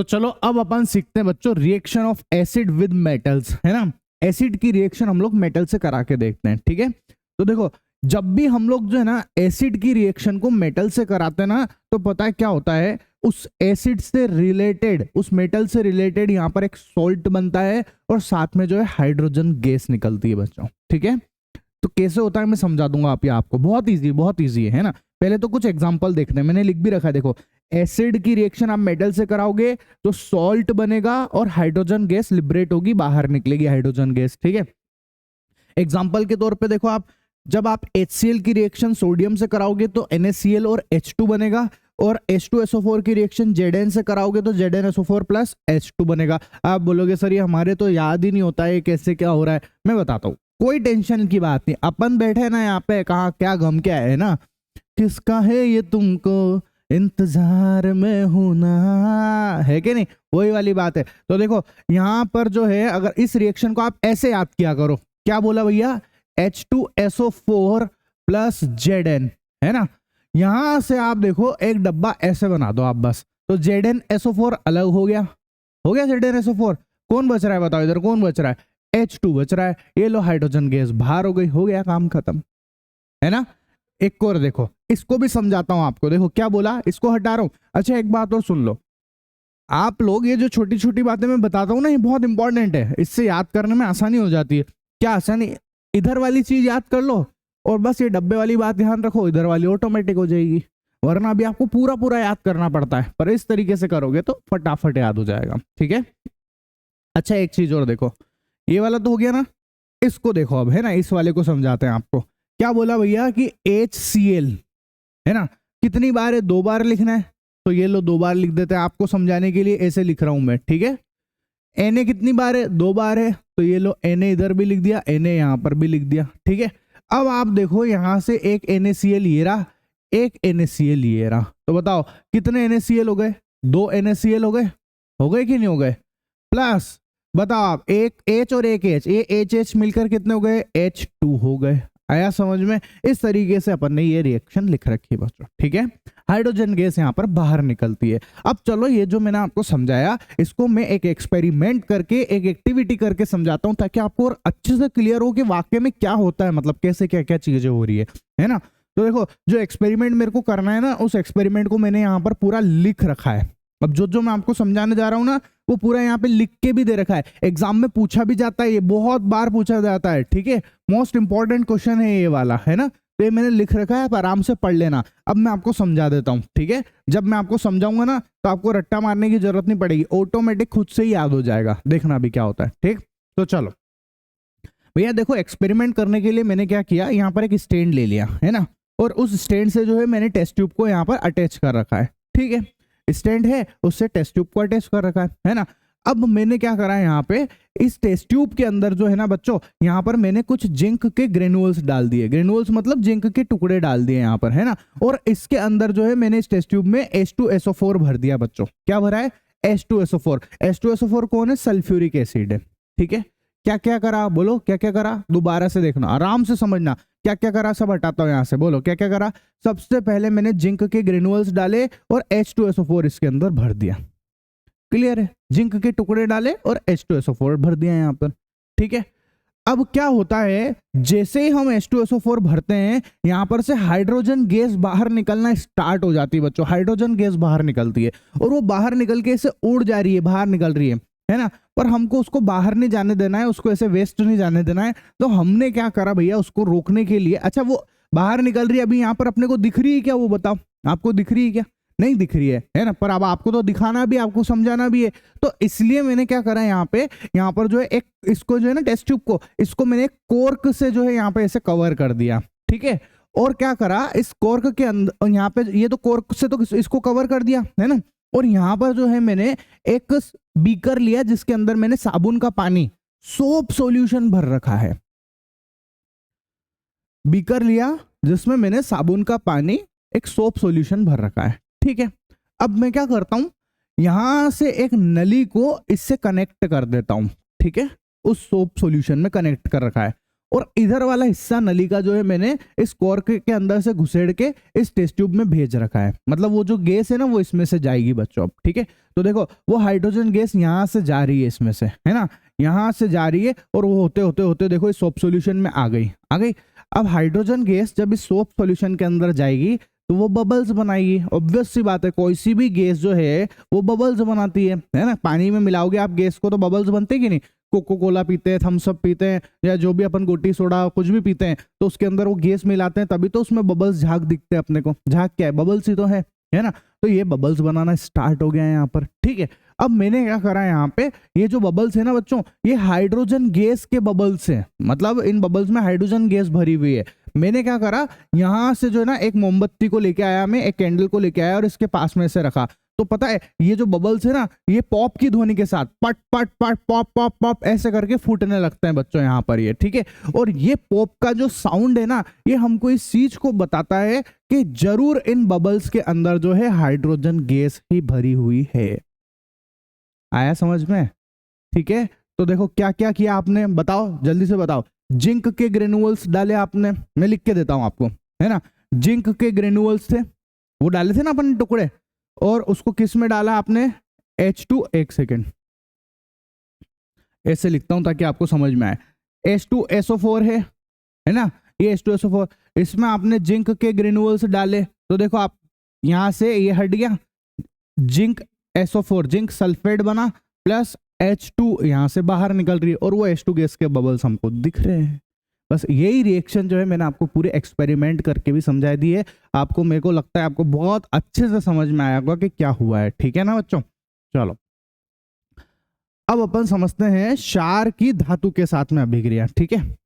तो चलो अब अपन सीखते हैं बच्चों reaction of acid with metals, है ना। एसिड की रिएक्शन हम लोग मेटल से करा के देखते हैं, ठीक है। तो देखो जब भी हम लोग जो है ना एसिड की रिएक्शन को मेटल से कराते हैं ना, तो पता है क्या होता है, उस एसिड से रिलेटेड, उस मेटल से रिलेटेड यहाँ पर एक सॉल्ट बनता है और साथ में जो है हाइड्रोजन गैस निकलती है बच्चों, ठीक है। तो कैसे होता है मैं समझा दूंगा आपको, बहुत इजी है ना। पहले तो कुछ एग्जांपल देखते हैं, मैंने लिख भी रखा है, देखो एसिड की रिएक्शन आप मेटल से कराओगे तो सॉल्ट बनेगा और हाइड्रोजन गैस लिबरेट होगी, बाहर निकलेगी हाइड्रोजन गैस, ठीक है। एग्जांपल के तौर पे देखो आप, जब आप HCl की रिएक्शन सोडियम से कराओगे तो NaCl और H2 बनेगा, और H2SO4 की रिएक्शन Zn से कराओगे तो ZnSO4 प्लस H2 बनेगा। आप बोलोगे सर ये हमारे तो याद ही नहीं होता है कैसे क्या हो रहा है, मैं बताता हूँ, कोई टेंशन की बात नहीं, अपन बैठे ना यहाँ पे, कहा क्या गम क्या है ना, किसका है ये तुमको इंतजार में हूं ना, है कि नहीं, वही वाली बात है। तो देखो यहाँ पर जो है, अगर इस रिएक्शन को आप ऐसे याद किया करो, क्या बोला भैया, H2SO4 प्लस Zn, है ना। यहां से आप देखो एक डब्बा ऐसे बना दो आप बस, तो ZnSO4 अलग हो गया ZnSO4, कौन बच रहा है बताओ, इधर कौन बच रहा है, H2 बच रहा है, ये लो हाइड्रोजन गैस बाहर हो गई, हो गया काम खत्म, है ना। एक और देखो, इसको भी समझाता हूं आपको, देखो क्या बोला, इसको हटा रहा हूं। अच्छा एक बात और सुन लो, आप लोग ये जो छोटी छोटी बातें मैं बताता हूँ ना, ये बहुत इंपॉर्टेंट है, इससे याद करने में आसानी हो जाती है। क्या आसानी, इधर वाली चीज याद कर लो और बस ये डब्बे वाली बात ध्यान रखो, इधर वाली ऑटोमेटिक हो जाएगी, वरना अभी आपको पूरा पूरा याद करना पड़ता है, पर इस तरीके से करोगे तो फटाफट याद हो जाएगा, ठीक है। अच्छा एक चीज और देखो, ये वाला तो हो गया ना, इसको देखो अब, है ना, इस वाले को समझाते हैं आपको। क्या बोला भैया कि HCl, है ना, कितनी बार है, 2 बार लिखना है, तो ये लो 2 बार लिख देते हैं, आपको समझाने के लिए ऐसे लिख रहा हूं मैं, ठीक है। Na कितनी बार है, 2 बार है, तो ये लो Na इधर भी लिख दिया, Na यहां पर भी लिख दिया, ठीक है। अब आप देखो यहां से एक NaCl ये रहा, एक NaCl ये रहा, तो बताओ कितने NaCl हो गए, 2 NaCl हो गए कि नहीं हो गए, प्लस बताओ आप एक H और एक H, ये HH मिलकर कितने हो गए, H2 हो गए। आया समझ में, इस तरीके से अपन ने ये रिएक्शन लिख रखी है बच्चों, ठीक है। हाइड्रोजन गैस यहाँ पर बाहर निकलती है। अब चलो ये जो मैंने आपको समझाया, इसको मैं एक एक्सपेरिमेंट करके, एक एक्टिविटी करके समझाता हूँ, ताकि आपको और अच्छे से क्लियर हो कि वाकई में क्या होता है, मतलब कैसे क्या क्या चीजें हो रही है ना। तो देखो जो एक्सपेरिमेंट मेरे को करना है ना, उस एक्सपेरिमेंट को मैंने यहाँ पर पूरा लिख रखा है। अब जो मैं आपको समझाने जा रहा हूँ ना, वो पूरा यहाँ पे लिख के भी दे रखा है, एग्जाम में पूछा भी जाता है, ये बहुत बार पूछा जाता है, ठीक है। मोस्ट इंपॉर्टेंट क्वेश्चन है ये वाला, है ना, तो ये मैंने लिख रखा है, आप आराम से पढ़ लेना। अब मैं आपको समझा देता हूँ, ठीक है। जब मैं आपको समझाऊंगा ना, तो आपको रट्टा मारने की जरूरत नहीं पड़ेगी, ऑटोमेटिक खुद से ही याद हो जाएगा, देखना अभी क्या होता है, ठीक। तो चलो भैया देखो, एक्सपेरिमेंट करने के लिए मैंने क्या किया, यहाँ पर एक स्टैंड ले लिया, है ना, और उस स्टैंड से जो है मैंने टेस्ट ट्यूब को यहाँ पर अटैच कर रखा है, ठीक है। स्टैंड है, उससे टेस्ट ट्यूब को अटैच कर रखा है ना। अब मैंने क्या करा है, यहाँ पे इस टेस्ट ट्यूब के अंदर जो है ना बच्चों, यहाँ पर मैंने कुछ जिंक के ग्रेनुअल्स डाल दिए, ग्रेनुअल्स मतलब जिंक के टुकड़े डाल दिए यहाँ पर, है ना। और इसके अंदर जो है मैंने इस टेस्ट ट्यूब में H2SO4 भर दिया बच्चों। क्या भरा है, H2SO4। H2SO4 कौन है, सल्फ्यूरिक एसिड है, ठीक है। क्या क्या करा, बोलो क्या क्या करा, दोबारा से देखना, आराम से समझना, क्या क्या करा, सब हटाता हूं यहां से, बोलो क्या क्या करा। सबसे पहले मैंने जिंक के ग्रेनुअल्स डाले और H2SO4 इसके अंदर भर दिया, क्लियर है, जिंक के टुकड़े डाले और H2SO4 भर दिया यहां पर, ठीक है। अब क्या होता है, जैसे ही हम H2SO4 भरते हैं, यहां पर से हाइड्रोजन गैस बाहर निकलना स्टार्ट हो जाती है बच्चों, हाइड्रोजन गैस बाहर निकलती है, और वो बाहर निकल के इसे उड़ जा रही है, बाहर निकल रही है ना। पर हमको उसको बाहर नहीं जाने देना है, उसको ऐसे वेस्ट नहीं जाने देना है, तो हमने क्या करा भैया, उसको रोकने के लिए, अच्छा वो बाहर निकल रही है, अभी यहाँ पर अपने को दिख रही है क्या, वो बताओ, आपको दिख रही है क्या, नहीं दिख रही है ना, पर अब आपको तो दिखाना भी, आपको समझाना भी है, तो इसलिए मैंने क्या करा यहाँ पे, यहाँ पर जो है एक, इसको जो है ना टेस्ट ट्यूब को, इसको मैंने कॉर्क से जो है यहाँ पे ऐसे कवर कर दिया, ठीक है। और क्या करा, इस कॉर्क के अंदर, यहाँ पे ये तो कॉर्क से तो इसको कवर कर दिया, है ना। और यहाँ पर जो है मैंने एक बीकर लिया, जिसके अंदर मैंने साबुन का पानी, सोप सॉल्यूशन भर रखा है, बीकर लिया जिसमें मैंने साबुन का पानी, एक सोप सॉल्यूशन भर रखा है, ठीक है। अब मैं क्या करता हूं, यहां से एक नली को इससे कनेक्ट कर देता हूं, ठीक है, उस सोप सॉल्यूशन में कनेक्ट कर रखा है, और इधर वाला हिस्सा नली का जो है मैंने इस कॉर्क के अंदर से घुसेड़ के इस टेस्ट ट्यूब में भेज रखा है। मतलब वो जो गैस है ना वो इसमें से जाएगी बच्चों अब, ठीक है। तो देखो वो हाइड्रोजन गैस यहाँ से जा रही है इसमें से, है ना, यहाँ से जा रही है और वो होते होते होते देखो इस सोप सॉल्यूशन में आ गई। अब हाइड्रोजन गैस जब इस सोप सॉल्यूशन के अंदर जाएगी तो वो बबल्स बनाएगी। ऑब्वियस सी बात है, कोई सी भी गैस जो है वो बबल्स बनाती है ना। पानी में मिलाओगे आप गैस को तो बबल्स बनते कि नहीं। कोको कोला पीते हैं, थम्स अप पीते हैं, या जो भी अपन गोटी सोडा कुछ भी पीते हैं तो उसके अंदर वो गैस मिलाते हैं, तभी तो उसमें बबल्स झाग दिखते हैं अपने को। झाग क्या है, बबल्स ही तो है ना। तो ये बबल्स बनाना स्टार्ट हो गया है यहाँ पर, ठीक है। अब मैंने क्या करा है यहाँ पे, ये जो बबल्स है ना बच्चों, ये हाइड्रोजन गैस के बबल्स हैं। मतलब इन बबल्स में हाइड्रोजन गैस भरी हुई है। मैंने क्या करा, यहाँ से जो है ना एक मोमबत्ती को लेके आया, मैं एक कैंडल को लेके आया और इसके पास में से रखा। तो पता है ये जो बबल्स है ना, ये पॉप की ध्वनि के साथ पट पट पट पॉप पॉप पॉप ऐसे करके फूटने लगते हैं बच्चों यहाँ पर, ये ठीक है। और ये पॉप का जो साउंड है ना, ये हमको इस चीज को बताता है कि जरूर इन बबल्स के अंदर जो है हाइड्रोजन गैस ही भरी हुई है। आया समझ में, ठीक है। तो देखो क्या क्या किया आपने, बताओ जल्दी से बताओ। जिंक के ग्रेनुअल्स डाले आपने, मैं लिख के देता हूं आपको, है ना। जिंक के ग्रेनुअल्स थे, वो डाले थे ना अपन टुकड़े, और उसको किस में डाला आपने, H2, एक सेकेंड ऐसे लिखता हूं ताकि आपको समझ में आए। H2SO4 है ना, ये H2SO4, इसमें आपने जिंक के ग्रेनुअल्स डाले। तो देखो आप यहां से ये हट गया, जिंक SO4, जिंक सल्फेट बना, प्लस H2 यहां से बाहर निकल रही है, और वो H2 गैस के बबल्स हमको दिख रहे हैं। बस यही रिएक्शन जो है मैंने आपको पूरे एक्सपेरिमेंट करके भी समझा दी है। आपको, मेरे को लगता है आपको बहुत अच्छे से समझ में आया होगा कि क्या हुआ है, ठीक है ना बच्चों। चलो अब अपन समझते हैं क्षार की धातु के साथ में अभिक्रिया, ठीक है।